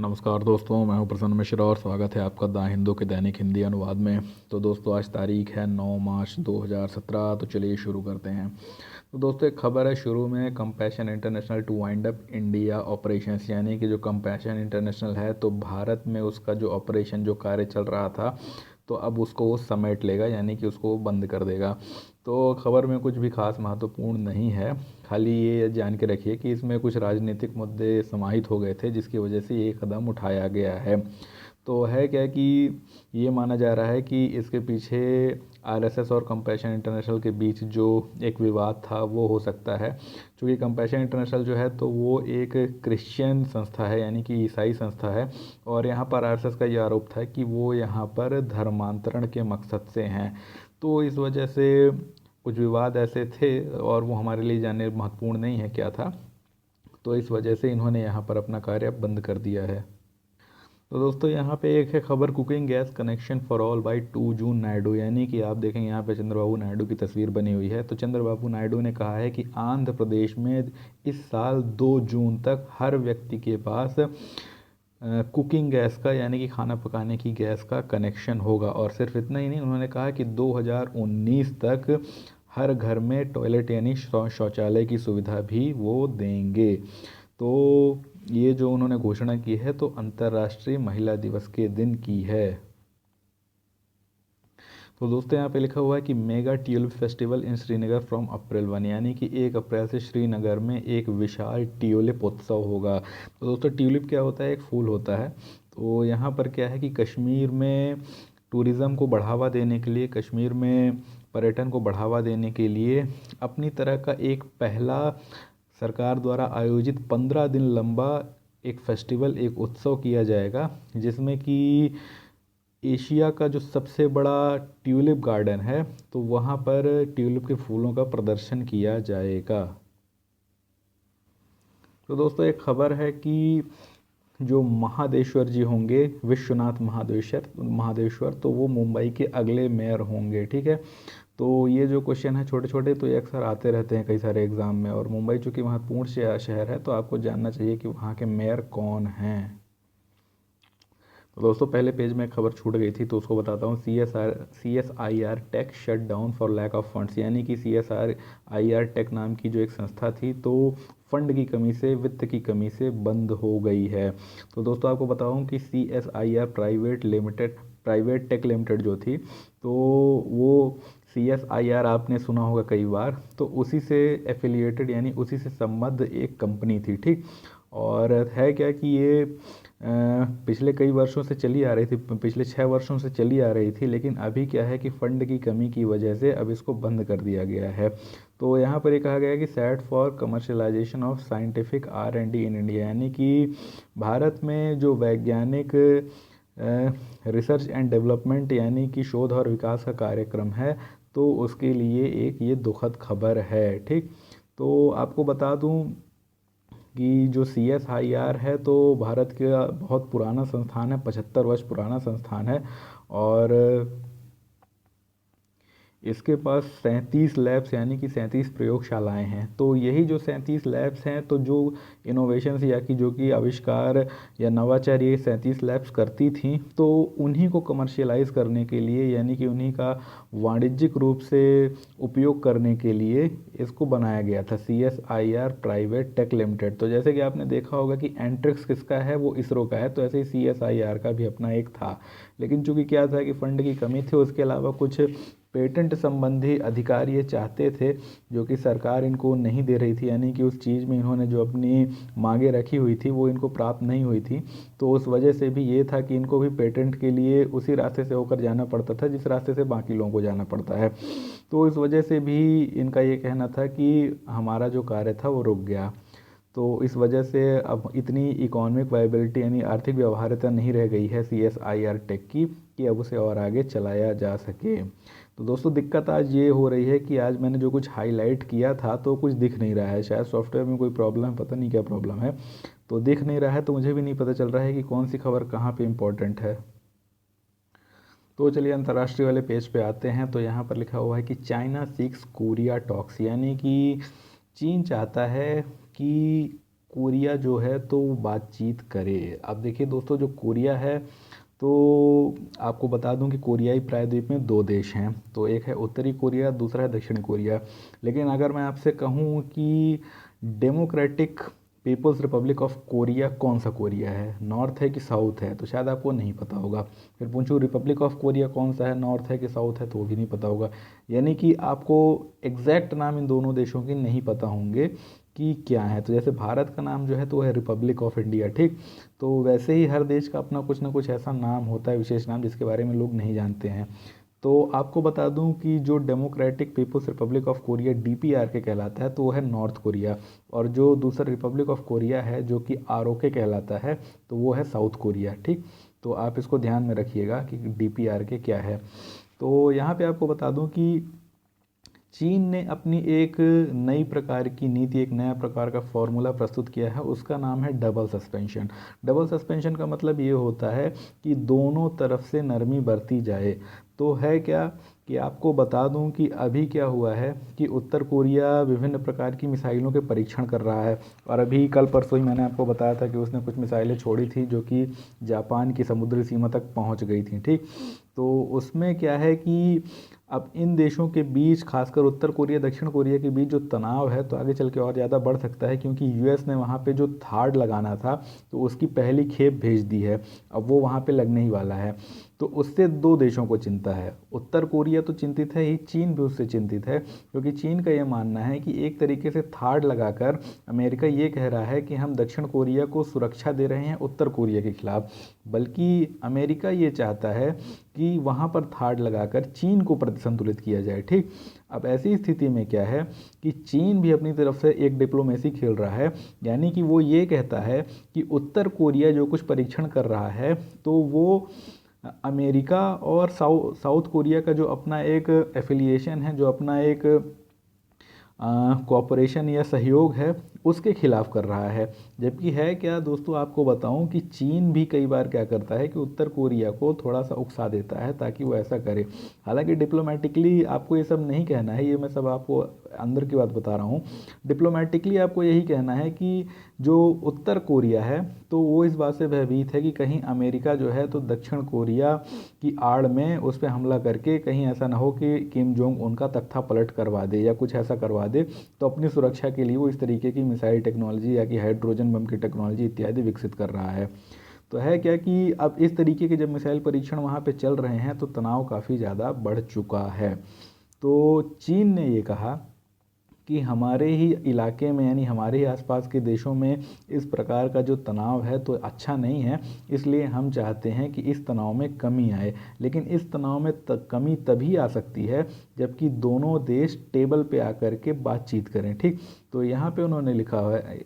नमस्कार दोस्तों, मैं हूं प्रसन्न मिश्रा और स्वागत है आपका द हिंदू के दैनिक हिंदी अनुवाद में। तो दोस्तों, आज तारीख है 9 मार्च 2017। तो चलिए शुरू करते हैं। तो दोस्तों, एक खबर है शुरू में, Compassion International to wind up India operations, यानी कि जो कंपैशन इंटरनेशनल है तो भारत में उसका जो ऑपरेशन जो कार्य चल रहा था तो अब उसको वो समेट लेगा, यानी कि उसको वो बंद कर देगा। तो खबर में कुछ भी खास महत्वपूर्ण नहीं है, खाली ये जान के रखिए कि इसमें कुछ राजनीतिक मुद्दे समाहित हो गए थे जिसकी वजह से ये कदम उठाया गया है। तो है क्या कि ये माना जा रहा है कि इसके पीछे आरएसएस और कंपैशन इंटरनेशनल के बीच जो एक विवाद था वो हो सकता है, क्योंकि कंपैशन इंटरनेशनल जो है तो वो एक क्रिश्चियन संस्था है, यानी कि ईसाई संस्था है। और यहाँ पर आरएसएस का ये आरोप था कि वो यहाँ पर धर्मांतरण के मकसद से हैं। तो इस वजह से कुछ विवाद ऐसे थे और वो हमारे लिए जानने महत्वपूर्ण नहीं है क्या था। तो इस वजह से इन्होंने यहाँ पर अपना कार्य बंद कर दिया है। तो दोस्तों, यहाँ पे एक है खबर, cooking gas connection for all by 2 जून नायडू, यानी कि आप देखेंगे यहाँ पे चंद्रबाबू नायडू की तस्वीर बनी हुई है। तो चंद्रबाबू नायडू ने कहा है कि आंध्र प्रदेश में इस साल 2 जून तक हर व्यक्ति के पास कुकिंग गैस का, यानी कि खाना पकाने की गैस का कनेक्शन होगा। और सिर्फ इतना ही नहीं, उन्होंने कहा कि 2019 तक हर घर में टॉयलेट यानी शौचालय की सुविधा भी वो देंगे। तो ये जो उन्होंने घोषणा की है तो अंतर्राष्ट्रीय महिला दिवस के दिन की है। तो दोस्तों, यहाँ पे लिखा हुआ है कि mega tulip festival in Srinagar from April 1, यानी कि 1 अप्रैल से श्रीनगर में एक विशाल ट्यूलिप उत्सव होगा। तो दोस्तों, ट्यूलिप क्या होता है? एक फूल होता है। तो यहाँ पर क्या है कि कश्मीर में टूरिज़्म को बढ़ावा देने के लिए, कश्मीर में पर्यटन को बढ़ावा देने के लिए अपनी तरह का एक पहला सरकार द्वारा आयोजित 15 दिन लंबा एक फेस्टिवल, एक उत्सव किया जाएगा, जिसमें कि एशिया का जो सबसे बड़ा ट्यूलिप गार्डन है तो वहाँ पर ट्यूलिप के फूलों का प्रदर्शन किया जाएगा। तो दोस्तों, एक खबर है कि जो महादेश्वर जी होंगे, विश्वनाथ महादेश्वर, तो वो मुंबई के अगले मेयर होंगे। ठीक है। तो ये जो क्वेश्चन है छोटे छोटे, तो ये अक्सर आते रहते हैं कई सारे एग्जाम में। और मुंबई चूँकि महत्वपूर्ण शहर है तो आपको जानना चाहिए कि वहाँ के मेयर कौन हैं। तो दोस्तों, पहले पेज में एक खबर छूट गई थी तो उसको बताता हूँ। CSIR take shut down for lack of funds, यानी कि CSIR टेक नाम की जो एक संस्था थी तो फंड की कमी से, वित्त की कमी से बंद हो गई है। तो दोस्तों, आपको बताऊँ कि CSIR प्राइवेट टेक लिमिटेड जो थी तो वो CSIR आपने सुना होगा कई बार, तो उसी से एफिलिएटेड यानी उसी से संबद्ध एक कंपनी थी। ठीक। और है क्या कि ये पिछले कई वर्षों से चली आ रही थी, पिछले 6 वर्षों से चली आ रही थी, लेकिन अभी क्या है कि फ़ंड की कमी की वजह से अब इसको बंद कर दिया गया है। तो यहाँ पर ये कहा गया है कि set for commercialisation of scientific R&D in India, यानी कि भारत में जो वैज्ञानिक रिसर्च एंड डेवलपमेंट यानी कि शोध और विकास का कार्यक्रम है तो उसके लिए एक ये दुखद खबर है। ठीक। तो आपको बता दूं कि जो CSIR है तो भारत का बहुत पुराना संस्थान है, 75 वर्ष पुराना संस्थान है। और इसके पास 37 लैब्स यानी कि 37 प्रयोगशालाएं हैं। तो यही जो 37 लैब्स हैं, तो जो इनोवेशंस या कि जो कि आविष्कार या नवाचार ये 37 लैब्स करती थी तो उन्हीं को कमर्शियलाइज़ करने के लिए, यानी कि उन्हीं का वाणिज्यिक रूप से उपयोग करने के लिए इसको बनाया गया था, CSIR प्राइवेट टेक लिमिटेड। तो जैसे कि आपने देखा होगा कि एंट्रिक्स किसका है? वो इसरो का है। तो ऐसे ही CSIR का भी अपना एक था, लेकिन चूंकि क्या था कि फंड की कमी थी, उसके अलावा कुछ पेटेंट संबंधी अधिकार ये चाहते थे जो कि सरकार इनको नहीं दे रही थी, यानी कि उस चीज़ में इन्होंने जो अपनी मांगे रखी हुई थी वो इनको प्राप्त नहीं हुई थी। तो उस वजह से भी ये था कि इनको भी पेटेंट के लिए उसी रास्ते से होकर जाना पड़ता था जिस रास्ते से बाकी लोगों को जाना पड़ता है। तो इस वजह से भी इनका ये कहना था कि हमारा जो कार्य था वो रुक गया। तो इस वजह से अब इतनी इकोनॉमिक वायबिलिटी यानी आर्थिक व्यवहार्यता नहीं रह गई है CSIR टेक की कि अब उसे और आगे चलाया जा सके। तो दोस्तों, दिक्कत आज ये हो रही है कि आज मैंने जो कुछ हाईलाइट किया था तो कुछ दिख नहीं रहा है, शायद सॉफ्टवेयर में कोई प्रॉब्लम है, पता नहीं क्या प्रॉब्लम है। तो दिख नहीं रहा है तो मुझे भी नहीं पता चल रहा है कि कौन सी खबर कहाँ पे इम्पोर्टेंट है। तो चलिए अंतर्राष्ट्रीय वाले पेज पे आते हैं। तो यहाँ पर लिखा हुआ है कि चाइना सीक्स कोरिया टॉक्स, यानी कि चीन चाहता है कि कोरिया जो है तो वो बातचीत करे। अब देखिए दोस्तों, जो कोरिया है तो आपको बता दूं कि कोरियाई प्रायद्वीप में दो देश हैं, तो एक है उत्तरी कोरिया, दूसरा है दक्षिणी कोरिया। लेकिन अगर मैं आपसे कहूं कि Democratic People's Republic of Korea कौन सा कोरिया है, नॉर्थ है कि साउथ है, तो शायद आपको नहीं पता होगा। फिर पूछूं रिपब्लिक ऑफ कोरिया कौन सा है, नॉर्थ है कि साउथ है, तो वो भी नहीं पता होगा। यानी कि आपको एग्जैक्ट नाम इन दोनों देशों के नहीं पता होंगे कि क्या है। तो जैसे भारत का नाम जो है तो वो है रिपब्लिक ऑफ इंडिया, ठीक। तो वैसे ही हर देश का अपना कुछ ना कुछ ऐसा नाम होता है, विशेष नाम, जिसके बारे में लोग नहीं जानते हैं। तो आपको बता दूं कि जो Democratic People's Republic of Korea DPRK कहलाता है तो वो है नॉर्थ कोरिया, और जो दूसरा रिपब्लिक ऑफ कोरिया है जो कि ROK कहलाता है तो वो है साउथ कोरिया, ठीक। तो आप इसको ध्यान में रखिएगा कि DPRK क्या है। तो यहाँ पे आपको बता दूं कि चीन ने अपनी एक नई प्रकार की नीति, एक नया प्रकार का फॉर्मूला प्रस्तुत किया है, उसका नाम है डबल सस्पेंशन। डबल सस्पेंशन का मतलब ये होता है कि दोनों तरफ से नरमी बरती जाए। तो है क्या कि आपको बता दूं कि अभी क्या हुआ है कि उत्तर कोरिया विभिन्न प्रकार की मिसाइलों के परीक्षण कर रहा है, और अभी कल परसों ही मैंने आपको बताया था कि उसने कुछ मिसाइलें छोड़ी थी जो कि जापान की समुद्री सीमा तक पहुंच गई थी, ठीक। तो उसमें क्या है कि अब इन देशों के बीच, खासकर उत्तर कोरिया दक्षिण कोरिया के बीच जो तनाव है तो आगे चल के और ज़्यादा बढ़ सकता है, क्योंकि US ने वहाँ पे जो थाड लगाना था तो उसकी पहली खेप भेज दी है, अब वो वहाँ पे लगने ही वाला है। तो उससे दो देशों को चिंता है। उत्तर कोरिया तो चिंतित है ही, चीन भी उससे चिंतित है, क्योंकि चीन का ये मानना है कि एक तरीके से थाड लगाकर अमेरिका ये कह रहा है कि हम दक्षिण कोरिया को सुरक्षा दे रहे हैं उत्तर कोरिया के खिलाफ, बल्कि अमेरिका ये चाहता है कि वहाँ पर थाड लगाकर चीन को संतुलित किया जाए, ठीक। अब ऐसी स्थिति में क्या है कि चीन भी अपनी तरफ से एक डिप्लोमेसी खेल रहा है, यानी कि वो ये कहता है कि उत्तर कोरिया जो कुछ परीक्षण कर रहा है तो वो अमेरिका और साउथ कोरिया का जो अपना एक एफिलिएशन है, जो अपना एक कोऑपरेशन या सहयोग है, उसके खिलाफ कर रहा है। जबकि है क्या दोस्तों, आपको बताऊं कि चीन भी कई बार क्या करता है कि उत्तर कोरिया को थोड़ा सा उकसा देता है ताकि वो ऐसा करे। हालांकि डिप्लोमेटिकली आपको ये सब नहीं कहना है, ये मैं सब आपको अंदर की बात बता रहा हूँ। डिप्लोमेटिकली आपको यही कहना है कि जो उत्तर कोरिया है तो वो इस बात से भयभीत है कि कहीं अमेरिका जो है तो दक्षिण कोरिया की आड़ में उस पर हमला करके कहीं ऐसा ना हो कि किम जोंग उनका तख्ता पलट करवा दे या कुछ ऐसा करवा दे। तो अपनी सुरक्षा के लिए वो इस तरीके की मिसाइल टेक्नोलॉजी या कि हाइड्रोजन बम की टेक्नोलॉजी इत्यादि विकसित कर रहा है। तो है क्या कि अब इस तरीके के जब मिसाइल परीक्षण वहाँ पे चल रहे हैं तो तनाव काफ़ी ज़्यादा बढ़ चुका है। तो चीन ने ये कहा कि हमारे ही इलाके में, यानी हमारे ही आसपास के देशों में इस प्रकार का जो तनाव है तो अच्छा नहीं है, इसलिए हम चाहते हैं कि इस तनाव में कमी आए। लेकिन इस तनाव में कमी तभी आ सकती है जबकि दोनों देश टेबल पे आकर के बातचीत करें, ठीक। तो यहाँ पे उन्होंने लिखा हुआ है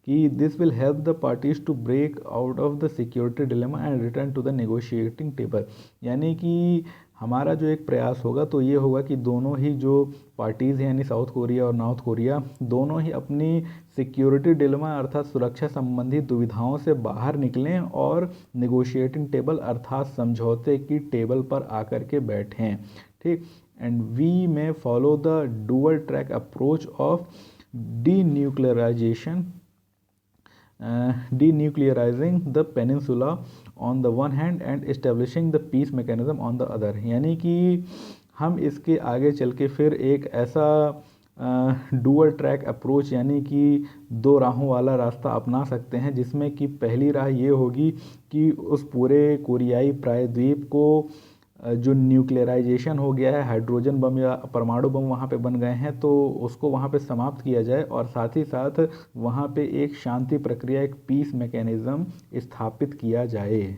कि this will help the parties to break out of the security dilemma and return to the negotiating table. यानी कि हमारा जो एक प्रयास होगा तो ये होगा कि दोनों ही जो पार्टीज़ हैं, यानी साउथ कोरिया और नॉर्थ कोरिया, दोनों ही अपनी सिक्योरिटी डिलेमा अर्थात सुरक्षा संबंधी दुविधाओं से बाहर निकलें और नेगोशिएटिंग टेबल अर्थात समझौते की टेबल पर आकर के बैठें, ठीक। एंड वी में follow the dual track approach of denuclearization denuclearizing the peninsula on the one hand and establishing the peace mechanism on the other। यानी कि हम इसके आगे चल के फिर एक ऐसा डुअल ट्रैक अप्रोच यानी कि दो राहों वाला रास्ता अपना सकते हैं, जिसमें कि पहली राह ये होगी कि उस पूरे कोरियाई प्रायद्वीप को जो न्यूक्लियराइजेशन हो गया है, हाइड्रोजन बम या परमाणु बम वहाँ पे बन गए हैं, तो उसको वहाँ पे समाप्त किया जाए और साथ ही साथ वहाँ पे एक शांति प्रक्रिया, एक पीस मैकेनिज़्म स्थापित किया जाए।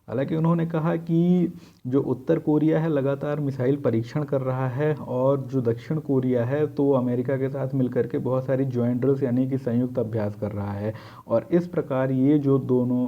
हालांकि उन्होंने कहा कि जो उत्तर कोरिया है लगातार मिसाइल परीक्षण कर रहा है, और जो दक्षिण कोरिया है तो अमेरिका के साथ मिलकर के बहुत सारी ज्वाइंट ड्रिल्स यानी कि संयुक्त अभ्यास कर रहा है। और इस प्रकार ये जो दोनों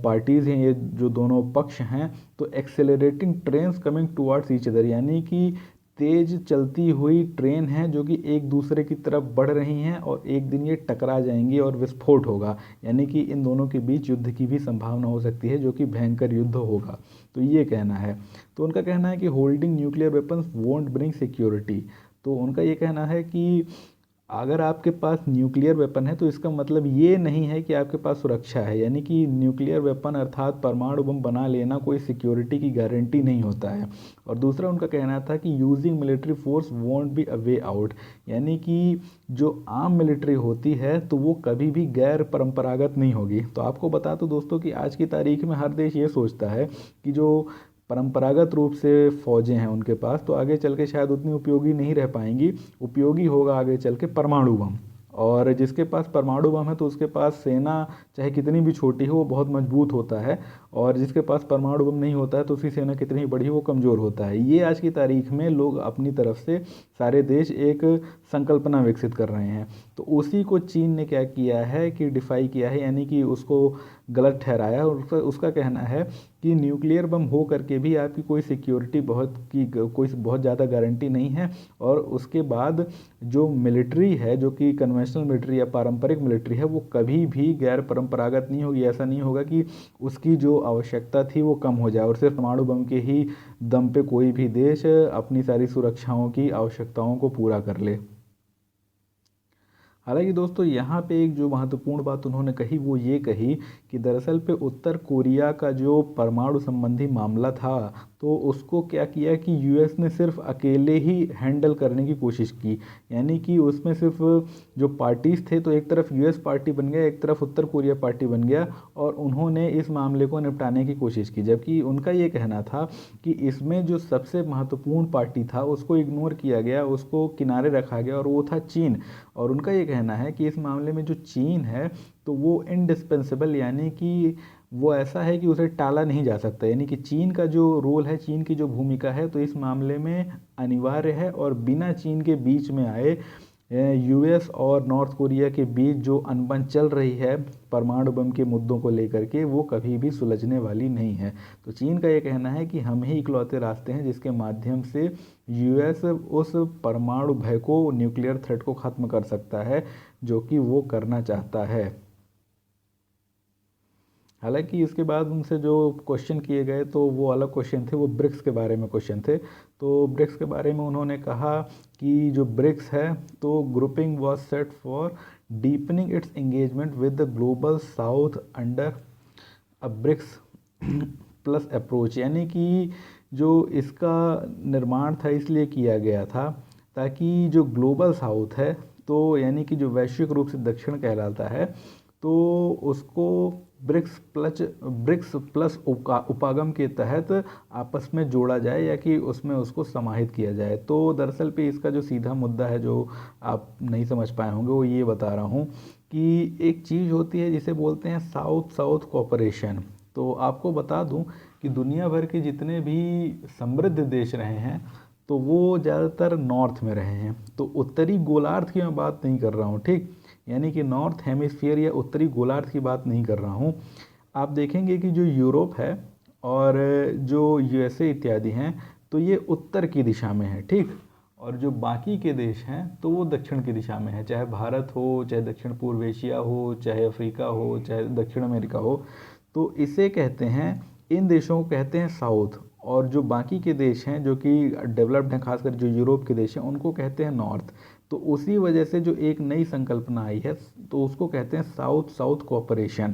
पार्टीज़ हैं, ये जो दोनों पक्ष हैं, तो accelerating trains coming towards each other, यानी कि तेज चलती हुई ट्रेन है जो कि एक दूसरे की तरफ बढ़ रही हैं और एक दिन ये टकरा जाएंगी और विस्फोट होगा, यानी कि इन दोनों के बीच युद्ध की भी संभावना हो सकती है जो कि भयंकर युद्ध होगा। तो ये कहना है। तो उनका कहना है कि holding nuclear weapons won't bring security. तो उनका ये कहना है कि अगर आपके पास न्यूक्लियर वेपन है तो इसका मतलब ये नहीं है कि आपके पास सुरक्षा है, यानी कि न्यूक्लियर वेपन अर्थात परमाणु बम बना लेना कोई सिक्योरिटी की गारंटी नहीं होता है। और दूसरा उनका कहना था कि using military force won't be a way out, यानी कि जो आम मिलिट्री होती है तो वो कभी भी गैर परंपरागत नहीं होगी। तो आपको बता दो दोस्तों कि आज की तारीख में हर देश ये सोचता है कि जो परंपरागत रूप से फौजें हैं उनके पास, तो आगे चल के शायद उतनी उपयोगी नहीं रह पाएंगी। उपयोगी होगा आगे चल के परमाणु बम। और जिसके पास परमाणु बम है तो उसके पास सेना चाहे कितनी भी छोटी हो वो बहुत मजबूत होता है, और जिसके पास परमाणु बम नहीं होता है तो उसकी सेना कितनी ही बड़ी हो वो कमज़ोर होता है। ये आज की तारीख में लोग अपनी तरफ से सारे देश एक संकल्पना विकसित कर रहे हैं। तो उसी को चीन ने क्या किया है कि डिफाई किया है, यानी कि उसको गलत ठहराया। और उसका कहना है कि न्यूक्लियर बम हो करके भी आपकी कोई सिक्योरिटी कोई बहुत ज़्यादा गारंटी नहीं है। और उसके बाद जो मिलिट्री है, जो कि कन्वेंशनल मिलिट्री या पारंपरिक मिलिट्री है, वो कभी भी गैर परंपरागत नहीं होगी। ऐसा नहीं होगा कि उसकी जो आवश्यकता थी वो कम हो जाए और सिर्फ परमाणु बम के ही दम पे कोई भी देश अपनी सारी सुरक्षाओं की आवश्यकताओं को पूरा कर ले। हालांकि दोस्तों यहाँ पे एक जो महत्वपूर्ण बात उन्होंने कही वो ये कही कि दरअसल पे उत्तर कोरिया का जो परमाणु संबंधी मामला था तो उसको क्या किया कि यूएस ने सिर्फ अकेले ही हैंडल करने की कोशिश की। यानी कि उसमें सिर्फ जो पार्टीज थे तो एक तरफ यूएस पार्टी बन गया, एक तरफ उत्तर कोरिया पार्टी बन गया, और उन्होंने इस मामले को निपटाने की कोशिश की। जबकि उनका ये कहना था कि इसमें जो सबसे महत्वपूर्ण पार्टी था उसको इग्नोर किया गया, उसको किनारे रखा गया, और वो था चीन। और उनका ये कहना है कि इस मामले में जो चीन है तो वो इंडिस्पेंसेबल, यानी कि वो ऐसा है कि उसे टाला नहीं जा सकता। यानी कि चीन का जो रोल है, चीन की जो भूमिका है तो इस मामले में अनिवार्य है, और बिना चीन के बीच में आए यूएस और नॉर्थ कोरिया के बीच जो अनबन चल रही है परमाणु बम के मुद्दों को लेकर के, वो कभी भी सुलझने वाली नहीं है। तो चीन का ये कहना है कि हम ही इकलौते रास्ते हैं जिसके माध्यम से यूएस उस परमाणु भय को, न्यूक्लियर थ्रेट को ख़त्म कर सकता है जो कि वो करना चाहता है। हालांकि इसके बाद उनसे जो क्वेश्चन किए गए तो वो अलग क्वेश्चन थे, वो ब्रिक्स के बारे में क्वेश्चन थे। तो ब्रिक्स के बारे में उन्होंने कहा कि जो ब्रिक्स है तो grouping was set for deepening its engagement with the Global South under a BRICS plus approach, यानी कि जो इसका निर्माण था इसलिए किया गया था ताकि जो ग्लोबल साउथ है तो यानी कि जो वैश्विक रूप से दक्षिण कहलाता है तो उसको ब्रिक्स प्लस उपागम के तहत आपस में जोड़ा जाए, या कि उसमें उसको समाहित किया जाए। तो दरअसल पे इसका जो सीधा मुद्दा है जो आप नहीं समझ पाए होंगे वो ये बता रहा हूँ कि एक चीज़ होती है जिसे बोलते हैं साउथ साउथ कोऑपरेशन। तो आपको बता दूं कि दुनिया भर के जितने भी समृद्ध देश रहे हैं तो वो ज़्यादातर नॉर्थ में रहे हैं। तो उत्तरी गोलार्ध की मैं बात नहीं कर रहा हूँ, ठीक, यानी कि नॉर्थ हेमिस्फीयर या उत्तरी गोलार्ध की बात नहीं कर रहा हूँ। आप देखेंगे कि जो यूरोप है और जो यूएसए इत्यादि हैं तो ये उत्तर की दिशा में है, ठीक, और जो बाकी के देश हैं तो वो दक्षिण की दिशा में है। चाहे भारत हो, चाहे दक्षिण पूर्व एशिया हो, चाहे अफ्रीका हो, चाहे दक्षिण अमेरिका हो, तो इसे कहते हैं, इन देशों को कहते हैं साउथ। और जो बाकी के देश हैं जो कि डेवलप्ड हैं, खासकर जो यूरोप के देश हैं, उनको कहते हैं नॉर्थ। तो उसी वजह से जो एक नई संकल्पना आई है तो उसको कहते हैं साउथ साउथ कोऑपरेशन,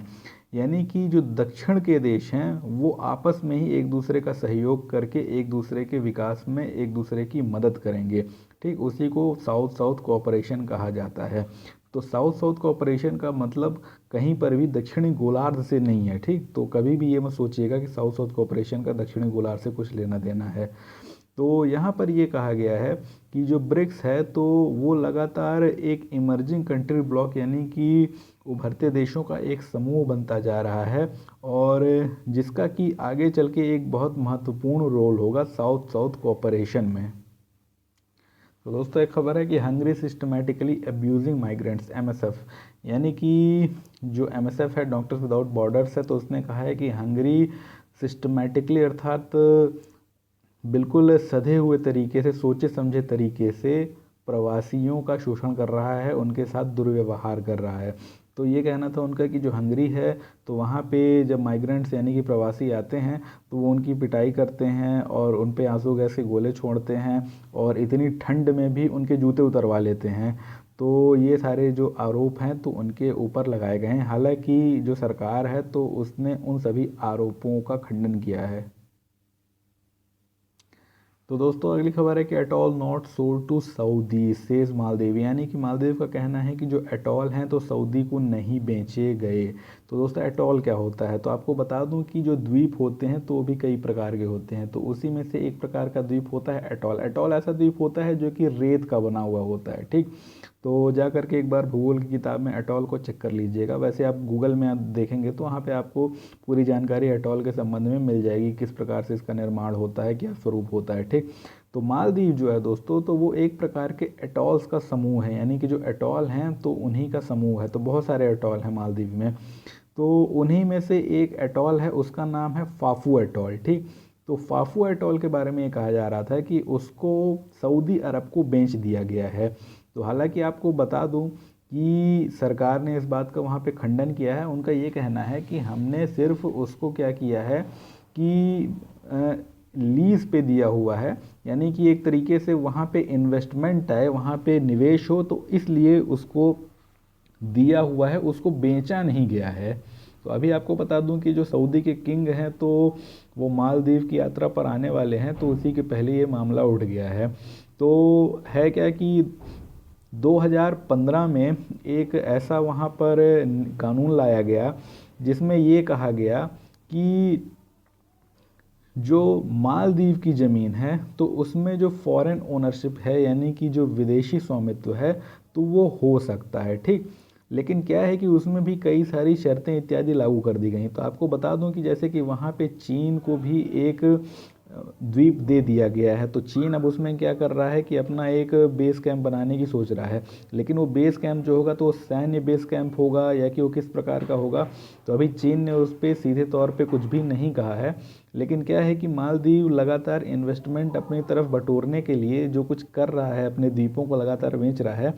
यानी कि जो दक्षिण के देश हैं वो आपस में ही एक दूसरे का सहयोग करके एक दूसरे के विकास में एक दूसरे की मदद करेंगे, ठीक, उसी को साउथ साउथ कोऑपरेशन कहा जाता है। तो साउथ साउथ कोऑपरेशन का मतलब कहीं पर भी दक्षिणी गोलार्ध से नहीं है, ठीक, तो कभी भी ये मत सोचिएगा कि साउथ साउथ कोऑपरेशन का दक्षिणी गोलार्ध से कुछ लेना देना है। तो यहाँ पर ये कहा गया है कि जो ब्रिक्स है तो वो लगातार एक इमर्जिंग कंट्री ब्लॉक, यानी कि उभरते देशों का एक समूह बनता जा रहा है, और जिसका कि आगे चल के एक बहुत महत्वपूर्ण रोल होगा साउथ साउथ कोऑपरेशन में। तो दोस्तों एक खबर है कि Hungary systematically abusing migrants, MSF, यानी कि जो एमएसएफ है, डॉक्टर्स विदाउट बॉर्डर्स है, तो उसने कहा है कि हंगरी सिस्टमेटिकली अर्थात बिल्कुल सधे हुए तरीके से, सोचे समझे तरीके से प्रवासियों का शोषण कर रहा है, उनके साथ दुर्व्यवहार कर रहा है। तो ये कहना था उनका कि जो हंगरी है तो वहाँ पे जब माइग्रेंट्स यानी कि प्रवासी आते हैं तो वो उनकी पिटाई करते हैं और उन पे आंसू गैस के गोले छोड़ते हैं, और इतनी ठंड में भी उनके जूते उतरवा लेते हैं। तो ये सारे जो आरोप हैं तो उनके ऊपर लगाए गए हैं। हालांकि जो सरकार है तो उसने उन सभी आरोपों का खंडन किया है। तो दोस्तों अगली खबर है कि atoll not sold to Saudi says Maldives, यानी कि मालदीव का कहना है कि जो एटॉल हैं तो सऊदी को नहीं बेचे गए। तो दोस्तों एटॉल क्या होता है, तो आपको बता दूं कि जो द्वीप होते हैं तो वो भी कई प्रकार के होते हैं, तो उसी में से एक प्रकार का द्वीप होता है एटॉल। एटॉल ऐसा द्वीप होता है जो कि रेत का बना हुआ होता है, ठीक। तो जा करके एक बार भूगोल की किताब में एटॉल को चेक कर लीजिएगा। वैसे आप गूगल में आप देखेंगे तो वहाँ पे आपको पूरी जानकारी एटॉल के संबंध में मिल जाएगी, किस प्रकार से इसका निर्माण होता है, क्या स्वरूप होता है, ठीक। तो मालदीव जो है दोस्तों, तो वो एक प्रकार के एटॉल्स का समूह है, यानी कि जो एटॉल हैं तो उन्हीं का समूह है। तो बहुत सारे एटॉल हैं मालदीव में, तो उन्हीं में से एक एटॉल है, उसका नाम है फाफू एटॉल, ठीक। तो फाफू एटॉल के बारे में ये कहा जा रहा था कि उसको सऊदी अरब को बेच दिया गया है। तो हालांकि आपको बता दूं कि सरकार ने इस बात का वहाँ पे खंडन किया है। उनका ये कहना है कि हमने सिर्फ उसको क्या किया है कि लीज पे दिया हुआ है, यानी कि एक तरीके से वहाँ पे इन्वेस्टमेंट है, वहाँ पे निवेश हो, तो इसलिए उसको दिया हुआ है, उसको बेचा नहीं गया है। तो अभी आपको बता दूं कि जो सऊदी के किंग हैं तो वो मालदीव की यात्रा पर आने वाले हैं, तो उसी के पहले ये मामला उठ गया है। तो है क्या कि 2015 में एक ऐसा वहाँ पर कानून लाया गया जिसमें ये कहा गया कि जो मालदीव की ज़मीन है तो उसमें जो फॉरेन ओनरशिप है, यानी कि जो विदेशी स्वामित्व है, तो वो हो सकता है, ठीक। लेकिन क्या है कि उसमें भी कई सारी शर्तें इत्यादि लागू कर दी गई। तो आपको बता दूं कि जैसे कि वहाँ पे चीन को भी एक द्वीप दे दिया गया है, तो चीन अब उसमें क्या कर रहा है कि अपना एक बेस कैंप बनाने की सोच रहा है। लेकिन वो बेस कैंप जो होगा तो वो सैन्य बेस कैंप होगा या कि वो किस प्रकार का होगा, तो अभी चीन ने उस पर सीधे तौर पे कुछ भी नहीं कहा है। लेकिन क्या है कि मालदीव लगातार इन्वेस्टमेंट अपनी तरफ बटोरने के लिए जो कुछ कर रहा है, अपने द्वीपों को लगातार बेच रहा है,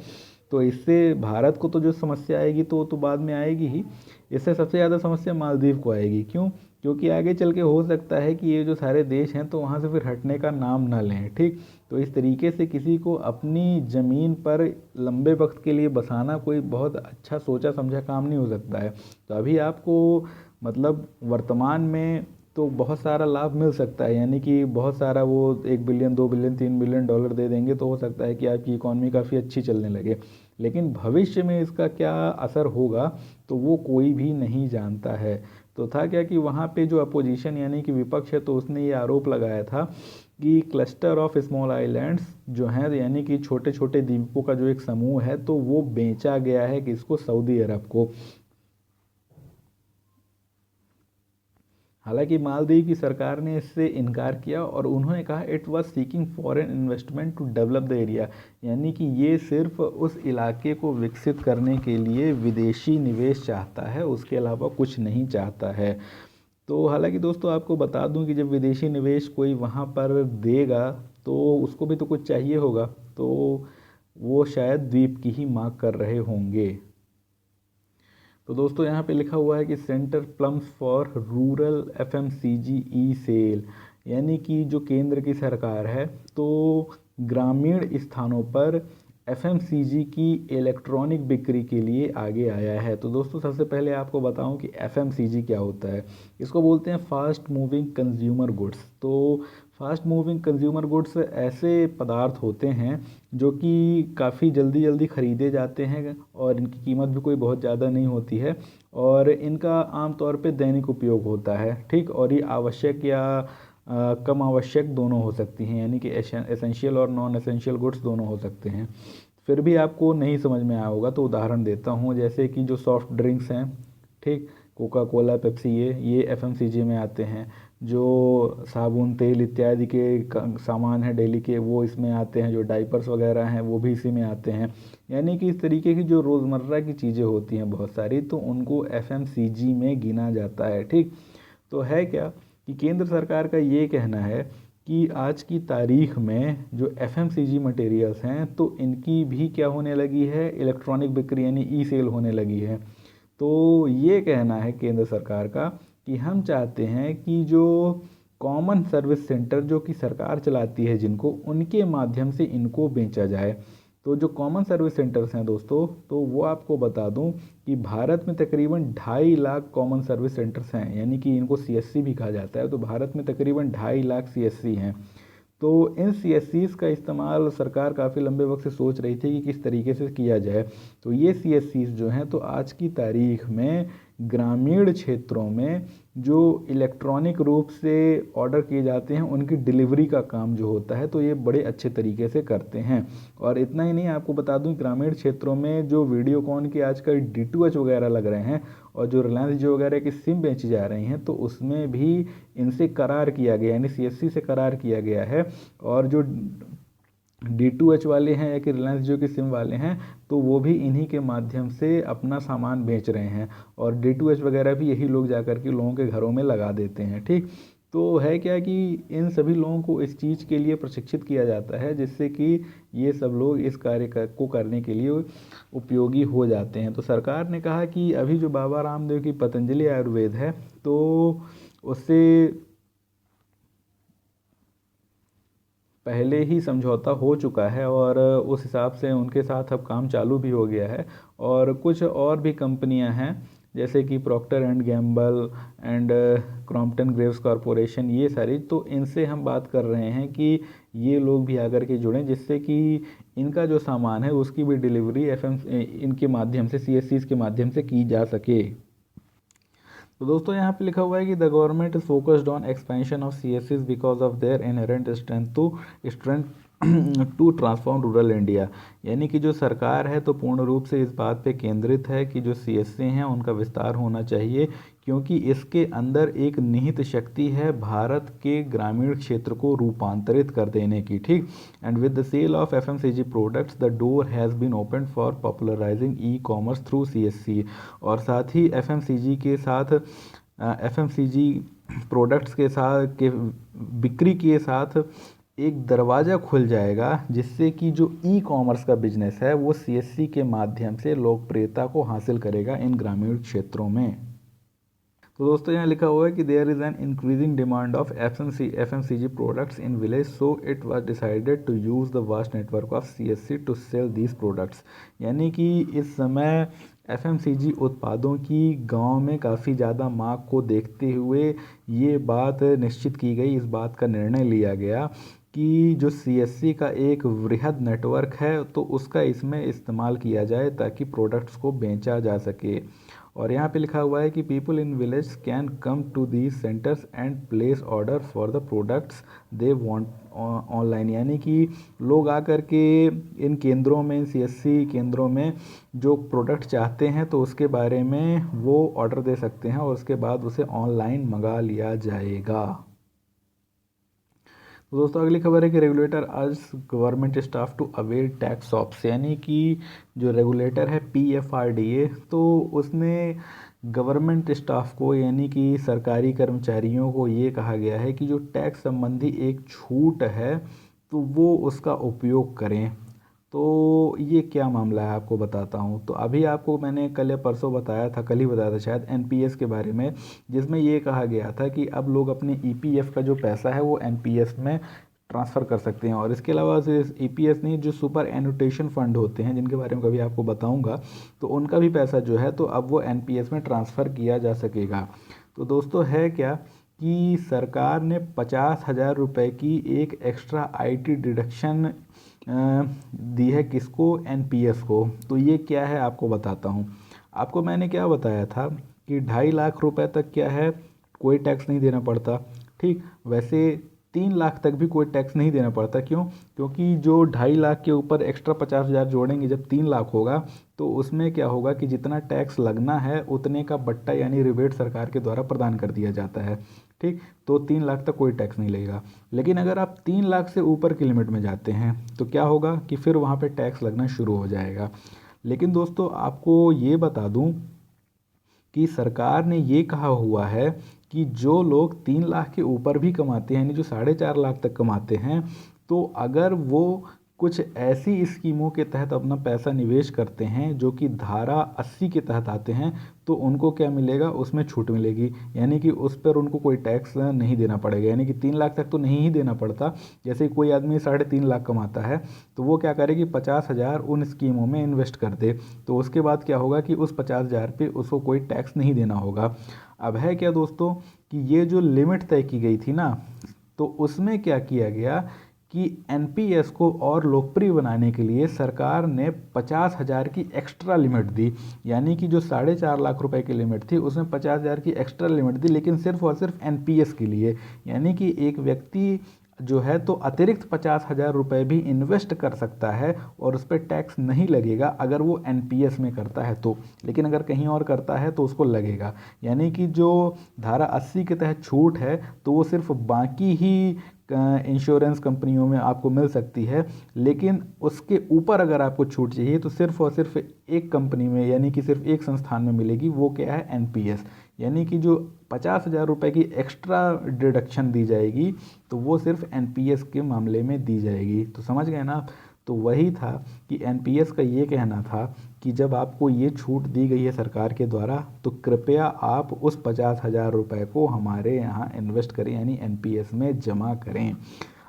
तो इससे भारत को तो जो समस्या आएगी तो वो तो बाद में आएगी ही। इससे सबसे ज़्यादा समस्या मालदीव को आएगी। क्यों? क्योंकि आगे चल के हो सकता है कि ये जो सारे देश हैं तो वहाँ से फिर हटने का नाम ना लें, ठीक। तो इस तरीके से किसी को अपनी ज़मीन पर लंबे वक्त के लिए बसाना कोई बहुत अच्छा सोचा समझा काम नहीं हो सकता है। तो अभी आपको मतलब वर्तमान में तो बहुत सारा लाभ मिल सकता है, यानी कि बहुत सारा वो 1 बिलियन 2 बिलियन 3 बिलियन डॉलर दे देंगे तो हो सकता है कि आपकी इकॉनमी काफ़ी अच्छी चलने लगे। लेकिन भविष्य में इसका क्या असर होगा तो वो कोई भी नहीं जानता है। तो था क्या कि वहाँ पे जो अपोजिशन यानी कि विपक्ष है तो उसने ये आरोप लगाया था कि क्लस्टर ऑफ स्मॉल आइलैंड्स जो हैं, यानी कि छोटे छोटे द्वीपों का जो एक समूह है, तो वो बेचा गया है किसको? सऊदी अरब को। हालांकि मालदीव की सरकार ने इससे इनकार किया और उन्होंने कहा it was seeking foreign investment to develop the area, यानी कि ये सिर्फ उस इलाके को विकसित करने के लिए विदेशी निवेश चाहता है, उसके अलावा कुछ नहीं चाहता है। तो हालांकि दोस्तों आपको बता दूं कि जब विदेशी निवेश कोई वहाँ पर देगा तो उसको भी तो कुछ चाहिए होगा, तो वो शायद द्वीप की ही मांग कर रहे होंगे। तो दोस्तों यहाँ पे लिखा हुआ है कि centre plans for rural FMCG e sale, यानी कि जो केंद्र की सरकार है तो ग्रामीण स्थानों पर एफएमसीजी की इलेक्ट्रॉनिक बिक्री के लिए आगे आया है। तो दोस्तों सबसे पहले आपको बताऊं कि एफएमसीजी क्या होता है। इसको बोलते हैं फास्ट मूविंग कंज्यूमर गुड्स। तो फास्ट मूविंग कंज्यूमर गुड्स ऐसे पदार्थ होते हैं जो कि काफ़ी जल्दी जल्दी ख़रीदे जाते हैं और इनकी कीमत भी कोई बहुत ज़्यादा नहीं होती है और इनका आमतौर पे दैनिक उपयोग होता है, ठीक। और ये आवश्यक या कम आवश्यक दोनों हो सकती हैं, यानी कि एसेंशियल और नॉन एसेंशियल गुड्स दोनों हो सकते हैं। फिर भी आपको नहीं समझ में आया होगा तो उदाहरण देता हूँ, जैसे कि जो सॉफ्ट ड्रिंक्स हैं, ठीक, कोका कोला पेप्सी, ये एफएमसीजी में आते हैं। जो साबुन तेल इत्यादि के सामान हैं डेली के, वो इसमें आते हैं। जो डाइपर्स वगैरह हैं वो भी इसी में आते हैं। यानी कि इस तरीके की जो रोज़मर्रा की चीज़ें होती हैं बहुत सारी, तो उनको एफएमसीजी में गिना जाता है, ठीक। तो है क्या कि केंद्र सरकार का ये कहना है कि आज की तारीख में जो एफएमसीजी मटेरियल्स हैं तो इनकी भी क्या होने लगी है? इलेक्ट्रॉनिक बिक्री यानी ई सेल होने लगी है। तो ये कहना है केंद्र सरकार का कि हम चाहते हैं कि जो कॉमन सर्विस सेंटर जो कि सरकार चलाती है जिनको, उनके माध्यम से इनको बेचा जाए। तो जो कॉमन सर्विस सेंटर्स हैं दोस्तों, तो वो आपको बता दूं कि भारत में तकरीबन 2.5 लाख कॉमन सर्विस सेंटर्स हैं, यानी कि इनको सीएससी भी कहा जाता है। तो भारत में तकरीबन 2.5 लाख सीएससी हैं। तो इन सीएससीज़ का इस्तेमाल सरकार काफ़ी लंबे वक्त से सोच रही थी कि किस तरीके से किया जाए। तो ये सीएससीज़ जो हैं, तो आज की तारीख में ग्रामीण क्षेत्रों में जो इलेक्ट्रॉनिक रूप से ऑर्डर किए जाते हैं उनकी डिलीवरी का काम जो होता है, तो ये बड़े अच्छे तरीके से करते हैं। और इतना ही नहीं, आपको बता दूं ग्रामीण क्षेत्रों में जो वीडियोकॉन के आजकल D2H वगैरह लग रहे हैं और जो रिलायंस जियो वगैरह की सिम बेची जा रही हैं, तो उसमें भी इनसे करार किया गया, यानी सीएससी से करार किया गया है। और जो D2H वाले हैं या कि रिलायंस जियो के सिम वाले हैं, तो वो भी इन्हीं के माध्यम से अपना सामान बेच रहे हैं। और D2H वगैरह भी यही लोग जा कर के लोगों के घरों में लगा देते हैं। ठीक, तो है क्या कि इन सभी लोगों को इस चीज़ के लिए प्रशिक्षित किया जाता है, जिससे कि ये सब लोग इस कार्य को करने के लिए उपयोगी हो जाते हैं। तो सरकार ने कहा कि अभी जो बाबा रामदेव की पतंजलि आयुर्वेद है, तो उससे पहले ही समझौता हो चुका है और उस हिसाब से उनके साथ अब काम चालू भी हो गया है। और कुछ और भी कंपनियां हैं, जैसे कि Procter and Gamble and Crompton Greaves Corporation, ये सारी, तो इनसे हम बात कर रहे हैं कि ये लोग भी आकर के जुड़ें, जिससे कि इनका जो सामान है उसकी भी डिलीवरी इनके माध्यम से, सीएससीज़ के माध्यम से की जा सके। तो दोस्तों यहाँ पे लिखा हुआ है कि the government is focused on expansion of सीएससीज because of their inherent strength to transform rural India. यानी कि जो सरकार है तो पूर्ण रूप से इस बात पे केंद्रित है कि जो सीएससी हैं उनका विस्तार होना चाहिए, क्योंकि इसके अंदर एक निहित शक्ति है भारत के ग्रामीण क्षेत्र को रूपांतरित कर देने की। ठीक, and with the sale of FMCG products the door has been open for popularising e commerce through CSC. और साथ ही एफएमसीजी के साथ एफएमसीजी प्रोडक्ट्स के साथ के बिक्री के साथ एक दरवाज़ा खुल जाएगा, जिससे कि जो ई कॉमर्स का बिजनेस है वो सीएससी के माध्यम से लोकप्रियता को हासिल करेगा इन ग्रामीण क्षेत्रों में। तो दोस्तों यहाँ लिखा हुआ है कि there is an increasing demand of FMCG products in village, so it was decided to use the vast network of CSC to sell these products. यानी कि इस समय एफएमसीजी उत्पादों की गांव में काफ़ी ज़्यादा मांग को देखते हुए ये बात निश्चित की गई, इस बात का निर्णय लिया गया कि जो सीएससी का एक वृहद नेटवर्क है तो उसका इसमें इस्तेमाल किया जाए ताकि प्रोडक्ट्स को बेचा जा सके। और यहाँ पे लिखा हुआ है कि people in village can come to these centres and place order for the products they want online. यानी कि लोग आकर के इन केंद्रों में, इन सीएससी केंद्रों में जो प्रोडक्ट चाहते हैं तो उसके बारे में वो ऑर्डर दे सकते हैं और उसके बाद उसे ऑनलाइन मंगा लिया जाएगा। तो दोस्तों अगली खबर है कि रेगुलेटर आज government staff to avail tax ops. यानी कि जो रेगुलेटर है PFRDA, तो उसने गवर्नमेंट स्टाफ को, यानी कि सरकारी कर्मचारियों को ये कहा गया है कि जो टैक्स संबंधी एक छूट है तो वो उसका उपयोग करें। तो ये क्या मामला है आपको बताता हूँ। तो अभी आपको मैंने कल या परसों बताया था, कल ही बताया था शायद, NPS के बारे में, जिसमें ये कहा गया था कि अब लोग अपने EPF का जो पैसा है वो NPS में ट्रांसफ़र कर सकते हैं। और इसके अलावा EPS नहीं, जो सुपर एनोटेशन फ़ंड होते हैं जिनके बारे में कभी आपको बताऊँगा, तो उनका भी पैसा जो है तो अब वो NPS में ट्रांसफ़र किया जा सकेगा। तो दोस्तों है क्या कि सरकार ने 50,000 रुपये की एक एक्स्ट्रा IT डिडक्शन दी है, किसको? NPS को। तो ये क्या है आपको बताता हूँ। आपको मैंने क्या बताया था कि 2.5 लाख रुपए तक क्या है, कोई टैक्स नहीं देना पड़ता। ठीक, वैसे 3 लाख तक भी कोई टैक्स नहीं देना पड़ता। क्यों? क्योंकि जो 2.5 लाख के ऊपर एक्स्ट्रा 50,000 जोड़ेंगे, जब 3 लाख होगा तो उसमें क्या होगा कि जितना टैक्स लगना है उतने का बट्टा यानी रिबेट सरकार के द्वारा प्रदान कर दिया जाता है। ठीक, तो 3 लाख तक कोई टैक्स नहीं लगेगा। लेकिन अगर आप 3 लाख से ऊपर की लिमिट में जाते हैं तो क्या होगा कि फिर वहाँ पे टैक्स लगना शुरू हो जाएगा। लेकिन दोस्तों आपको ये बता दूँ कि सरकार ने ये कहा हुआ है कि जो लोग 3 लाख के ऊपर भी कमाते हैं, यानी जो 4.5 लाख तक कमाते हैं, तो अगर वो कुछ ऐसी स्कीमों के तहत अपना पैसा निवेश करते हैं जो कि धारा 80 के तहत आते हैं, तो उनको क्या मिलेगा, उसमें छूट मिलेगी। यानी कि उस पर उनको कोई टैक्स नहीं देना पड़ेगा। यानी कि 3 लाख तक तो नहीं ही देना पड़ता। जैसे कोई आदमी 3.5 लाख कमाता है तो वो क्या करे कि 50,000 उन स्कीमों में इन्वेस्ट कर दे, तो उसके बाद क्या होगा कि उस 50,000 पे उसको कोई टैक्स नहीं देना होगा। अब है क्या दोस्तों कि ये जो लिमिट तय की गई थी ना, तो उसमें क्या किया गया कि एनपीएस को और लोकप्रिय बनाने के लिए सरकार ने 50,000 की एक्स्ट्रा लिमिट दी। यानी कि जो 4.5 लाख रुपए की लिमिट थी उसमें 50,000 की एक्स्ट्रा लिमिट दी, लेकिन सिर्फ और सिर्फ एनपीएस के लिए। यानी कि एक व्यक्ति जो है तो अतिरिक्त 50,000 रुपये भी इन्वेस्ट कर सकता है और उस पर टैक्स नहीं लगेगा अगर वो एनपीएस में करता है तो। लेकिन अगर कहीं और करता है तो उसको लगेगा। यानी कि जो धारा 80 के तहत छूट है तो वो सिर्फ बाकी ही इंश्योरेंस कंपनियों में आपको मिल सकती है, लेकिन उसके ऊपर अगर आपको छूट चाहिए तो सिर्फ और सिर्फ एक कंपनी में, यानी कि सिर्फ एक संस्थान में मिलेगी। वो क्या है, एनपीएस। यानी कि जो 50,000 रुपये की एक्स्ट्रा डिडक्शन दी जाएगी तो वो सिर्फ एनपीएस के मामले में दी जाएगी। तो समझ गए ना आप? तो वही था कि एनपीएस का ये कहना था कि जब आपको ये छूट दी गई है सरकार के द्वारा तो कृपया आप उस 50,000 रुपये को हमारे यहाँ इन्वेस्ट करें, यानी एनपीएस में जमा करें।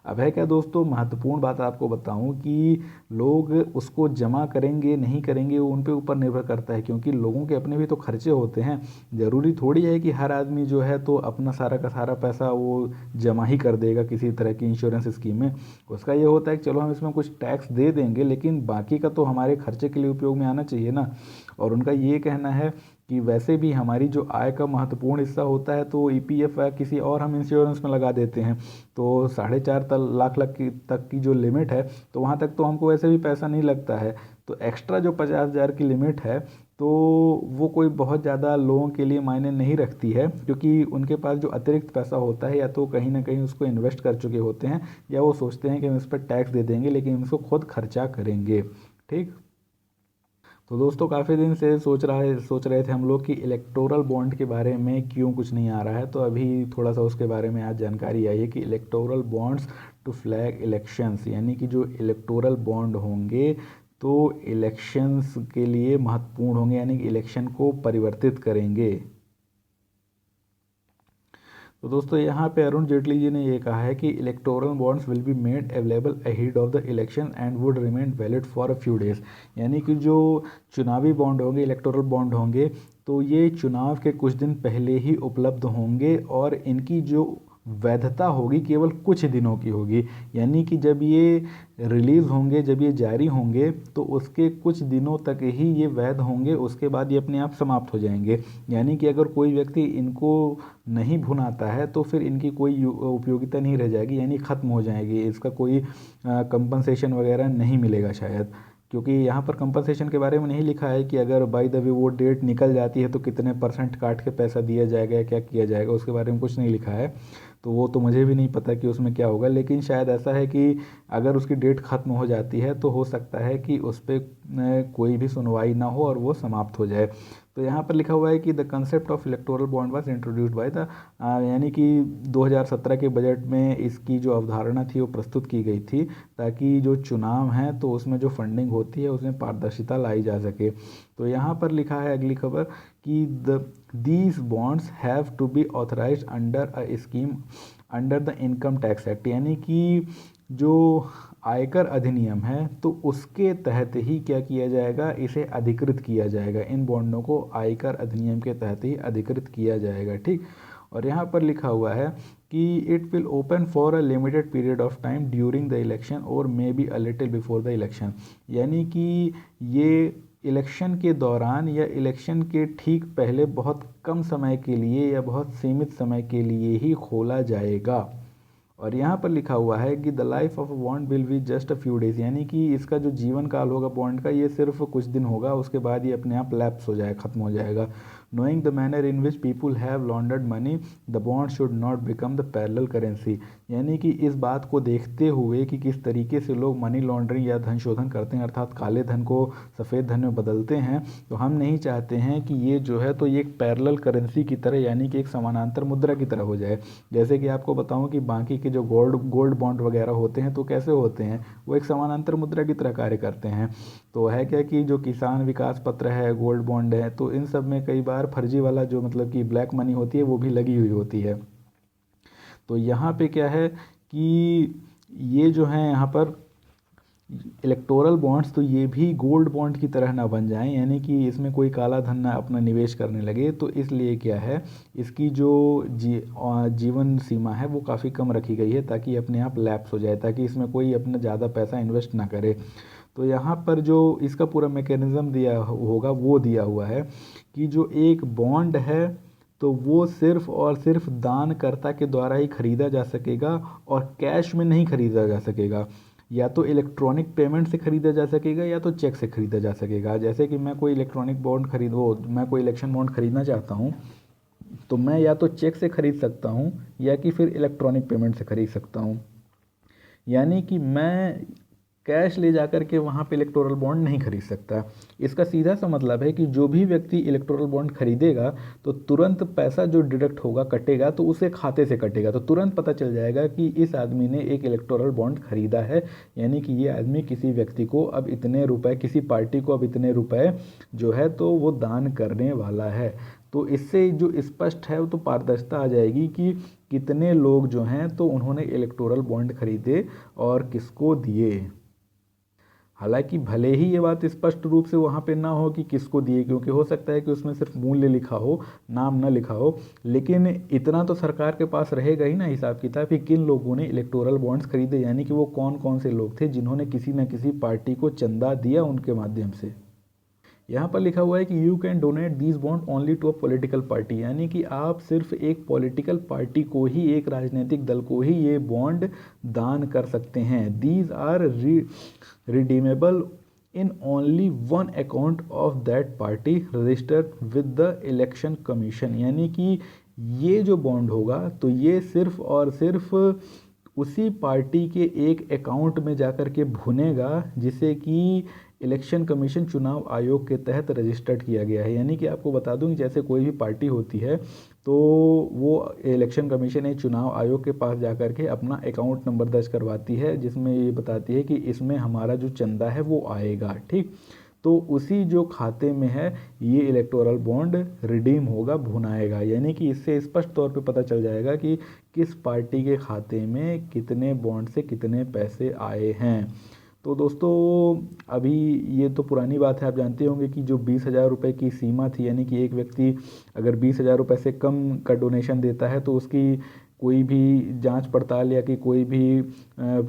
अब है क्या दोस्तों, महत्वपूर्ण बात आपको बताऊं कि लोग उसको जमा करेंगे नहीं करेंगे वो उन पे ऊपर निर्भर करता है, क्योंकि लोगों के अपने भी तो खर्चे होते हैं। ज़रूरी थोड़ी है कि हर आदमी जो है तो अपना सारा का सारा पैसा वो जमा ही कर देगा किसी तरह की इंश्योरेंस स्कीम में। उसका ये होता है कि चलो हम इसमें कुछ टैक्स दे देंगे, लेकिन बाकी का तो हमारे खर्चे के लिए उपयोग में आना चाहिए ना। और उनका ये कहना है कि वैसे भी हमारी जो आय का महत्वपूर्ण हिस्सा होता है तो ईपीएफ या किसी और हम इंश्योरेंस में लगा देते हैं। तो 4.5 लाख तक की जो लिमिट है तो वहाँ तक तो हमको वैसे भी पैसा नहीं लगता है। तो एक्स्ट्रा जो 50,000 की लिमिट है तो वो कोई बहुत ज़्यादा लोगों के लिए मायने नहीं रखती है, क्योंकि उनके पास जो अतिरिक्त पैसा होता है या तो कहीं ना कहीं उसको इन्वेस्ट कर चुके होते हैं, या वो सोचते हैं कि हम इस पर टैक्स दे देंगे लेकिन इसको खुद खर्चा करेंगे। ठीक। तो दोस्तों काफ़ी दिन से सोच रहे थे हम लोग कि इलेक्टोरल बॉन्ड के बारे में क्यों कुछ नहीं आ रहा है, तो अभी थोड़ा सा उसके बारे में आज जानकारी आई है कि electoral bonds to flag elections, यानी कि जो इलेक्टोरल बॉन्ड होंगे तो इलेक्शंस के लिए महत्वपूर्ण होंगे, यानी कि इलेक्शन को परिवर्तित करेंगे। तो दोस्तों यहाँ पे अरुण जेटली जी ने ये कहा है कि electoral bonds will be made available ahead of the election and would remain valid for a few days. यानी कि जो चुनावी बॉन्ड होंगे, इलेक्टोरल बॉन्ड होंगे, तो ये चुनाव के कुछ दिन पहले ही उपलब्ध होंगे और इनकी जो वैधता होगी केवल कुछ दिनों की होगी। यानी कि जब ये रिलीज़ होंगे, जब ये जारी होंगे तो उसके कुछ दिनों तक ही ये वैध होंगे, उसके बाद ये अपने आप समाप्त हो जाएंगे। यानी कि अगर कोई व्यक्ति इनको नहीं भुनाता है तो फिर इनकी कोई उपयोगिता नहीं रह जाएगी, यानी ख़त्म हो जाएगी। इसका कोई कंपनसेशन वगैरह नहीं मिलेगा शायद, क्योंकि यहाँ पर कंपनसेशन के बारे में नहीं लिखा है कि अगर बाय द वे वो डेट निकल जाती है तो कितने % काट के पैसा दिया जाएगा या क्या किया जाएगा, उसके बारे में कुछ नहीं लिखा है। तो वो तो मुझे भी नहीं पता कि उसमें क्या होगा, लेकिन शायद ऐसा है कि अगर उसकी डेट ख़त्म हो जाती है तो हो सकता है कि उस पर कोई भी सुनवाई ना हो और वो समाप्त हो जाए। तो यहाँ पर लिखा हुआ है कि the concept of electoral bond was introduced by the, यानी कि 2017 के बजट में इसकी जो अवधारणा थी वो प्रस्तुत की गई थी, ताकि जो चुनाव हैं तो उसमें जो फंडिंग होती है उसमें पारदर्शिता लाई जा सके। तो यहाँ पर लिखा है अगली खबर कि these bonds have to be authorised under a scheme under the Income Tax Act. यानी कि जो आयकर अधिनियम है तो उसके तहत ही क्या किया जाएगा, इसे अधिकृत किया जाएगा। इन बॉन्डों को आयकर अधिनियम के तहत ही अधिकृत किया जाएगा। ठीक। और यहाँ पर लिखा हुआ है कि it will open for a limited period of time during the election और may be a little before the election. यानी कि ये इलेक्शन के दौरान या इलेक्शन के ठीक पहले बहुत कम समय के लिए या बहुत सीमित समय के लिए ही खोला जाएगा। और यहाँ पर लिखा हुआ है कि the life of a bond will be just a few days, यानी कि इसका जो जीवन काल होगा बॉन्ड का ये सिर्फ कुछ दिन होगा, उसके बाद ये अपने आप लैप्स हो जाएगा, ख़त्म हो जाएगा। Knowing the manner in which people have laundered money the bond should not become the parallel currency. यानी कि इस बात को देखते हुए कि किस तरीके से लोग मनी लॉन्ड्रिंग या धन शोधन करते हैं, अर्थात काले धन को सफ़ेद धन में बदलते हैं, तो हम नहीं चाहते हैं कि ये जो है तो ये एक पैरेलल करेंसी की तरह, यानी कि एक समानांतर मुद्रा की तरह हो जाए। जैसे कि आपको बताऊं कि बाकी के कि जो गोल्ड बॉन्ड वगैरह होते हैं तो कैसे होते हैं, वो एक समानांतर मुद्रा की तरह कार्य करते हैं। तो है क्या कि जो किसान विकास पत्र है, गोल्ड बॉन्ड है, तो इन सब में कई बार फर्जी वाला जो मतलब कि ब्लैक मनी होती है वो भी लगी हुई होती है। तो यहाँ पे क्या है कि ये जो है यहाँ पर इलेक्टोरल बॉन्ड्स, तो ये भी गोल्ड बॉन्ड की तरह ना बन जाएं, यानी कि इसमें कोई काला धन ना अपना निवेश करने लगे। तो इसलिए क्या है, इसकी जो जीवन सीमा है वो काफ़ी कम रखी गई है, ताकि अपने आप लैप्स हो जाए, ताकि इसमें कोई अपना ज़्यादा पैसा इन्वेस्ट ना करे। तो यहाँ पर जो इसका पूरा मैकेनिज़्म दिया होगा वो दिया हुआ है कि जो एक बॉन्ड है तो वो सिर्फ और सिर्फ दानकर्ता के द्वारा ही खरीदा जा सकेगा, और कैश में नहीं खरीदा जा सकेगा। या तो इलेक्ट्रॉनिक पेमेंट से खरीदा जा सकेगा या तो चेक से खरीदा जा सकेगा। जैसे कि मैं कोई इलेक्ट्रॉनिक बॉन्ड मैं कोई इलेक्शन बॉन्ड खरीदना चाहता हूँ, तो मैं या तो चेक से खरीद सकता हूँ या कि फिर इलेक्ट्रॉनिक पेमेंट से खरीद सकता हूँ। यानी कि मैं कैश ले जाकर के वहाँ पे इलेक्टोरल बॉन्ड नहीं खरीद सकता। इसका सीधा सा मतलब है कि जो भी व्यक्ति इलेक्टोरल बॉन्ड खरीदेगा तो तुरंत पैसा जो डिडक्ट होगा, कटेगा, तो उसे खाते से कटेगा, तो तुरंत पता चल जाएगा कि इस आदमी ने एक इलेक्टोरल बॉन्ड खरीदा है। यानी कि ये आदमी किसी व्यक्ति को अब इतने रुपए, किसी पार्टी को अब इतने रुपए जो है तो वो दान करने वाला है। तो इससे जो स्पष्ट है वो तो पारदर्शिता आ जाएगी कि कितने लोग जो हैं तो उन्होंने इलेक्टोरल बॉन्ड खरीदे और किसको दिए। हालांकि भले ही ये बात स्पष्ट रूप से वहाँ पे ना हो कि किसको दिए, क्योंकि हो सकता है कि उसमें सिर्फ मूल्य लिखा हो, नाम ना लिखा हो, लेकिन इतना तो सरकार के पास रहेगा ही ना हिसाब किताब कि किन लोगों ने इलेक्टोरल बॉन्ड्स खरीदे, यानी कि वो कौन कौन से लोग थे जिन्होंने किसी न किसी पार्टी को चंदा दिया उनके माध्यम से। यहाँ पर लिखा हुआ है कि you can donate these bond only to a political party, यानी कि आप सिर्फ एक पॉलिटिकल पार्टी को ही, एक राजनीतिक दल को ही ये बॉन्ड दान कर सकते हैं। These are redeemable in only one account of that party registered with the Election Commission, यानी कि ये जो बॉन्ड होगा तो ये सिर्फ और सिर्फ उसी पार्टी के एक अकाउंट में जाकर के भुनेगा जिसे कि इलेक्शन कमीशन, चुनाव आयोग के तहत रजिस्टर्ड किया गया है। यानी कि आपको बता दूं कि जैसे कोई भी पार्टी होती है तो वो इलेक्शन कमीशन या चुनाव आयोग के पास जाकर के अपना अकाउंट नंबर दर्ज करवाती है, जिसमें ये बताती है कि इसमें हमारा जो चंदा है वो आएगा, ठीक। तो उसी जो खाते में है ये इलेक्टोरल बॉन्ड रिडीम होगा, भुनाएगा। यानी कि इससे स्पष्ट तौर पे पता चल जाएगा कि किस पार्टी के खाते में कितने बॉन्ड से कितने पैसे आए हैं। तो दोस्तों अभी ये तो पुरानी बात है, आप जानते होंगे कि जो 20,000 रुपये की सीमा थी, यानी कि एक व्यक्ति अगर 20,000 रुपये से कम का डोनेशन देता है तो उसकी कोई भी जांच पड़ताल या कि कोई भी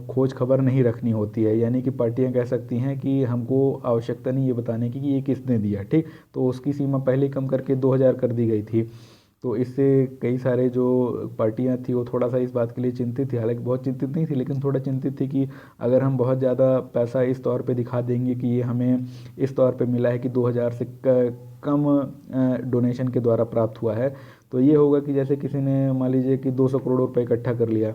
खोज खबर नहीं रखनी होती है। यानी कि पार्टियां कह सकती हैं कि हमको आवश्यकता नहीं ये बताने की कि ये किसने दिया, ठीक। तो उसकी सीमा पहले ही कम करके 2,000 कर दी गई थी। तो इससे कई सारे जो पार्टियां थी वो थोड़ा सा इस बात के लिए चिंतित थी, हालांकि बहुत चिंतित नहीं थी लेकिन थोड़ा चिंतित थी कि अगर हम बहुत ज़्यादा पैसा इस तौर पे दिखा देंगे कि ये हमें इस तौर पे मिला है कि 2,000 से कम डोनेशन के द्वारा प्राप्त हुआ है, तो ये होगा कि जैसे किसी ने मान लीजिए कि 200 करोड़ रुपए इकट्ठा कर लिया,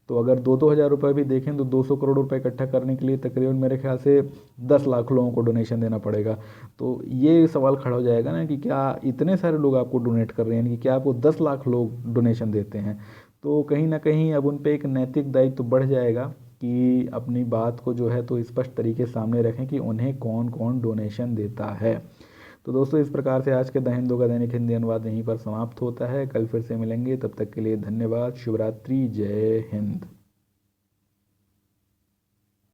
तो अगर 2-2 हज़ार रुपये भी देखें तो 200 करोड़ रुपए इकट्ठा करने के लिए तकरीबन मेरे ख्याल से 10 लाख लोगों को डोनेशन देना पड़ेगा। तो ये सवाल खड़ा हो जाएगा ना कि क्या इतने सारे लोग आपको डोनेट कर रहे हैं, यानी कि क्या आपको 10 लाख लोग डोनेशन देते हैं। तो कहीं ना कहीं अब उन पे एक नैतिक दायित्व तो बढ़ जाएगा कि अपनी बात को जो है तो स्पष्ट तरीके से सामने रखें कि उन्हें कौन कौन डोनेशन देता है। तो दोस्तों इस प्रकार से आज के द हिंदू का दैनिक हिंदी अनुवाद यहीं पर समाप्त होता है। कल फिर से मिलेंगे, तब तक के लिए धन्यवाद। शिवरात्रि, जय हिंद।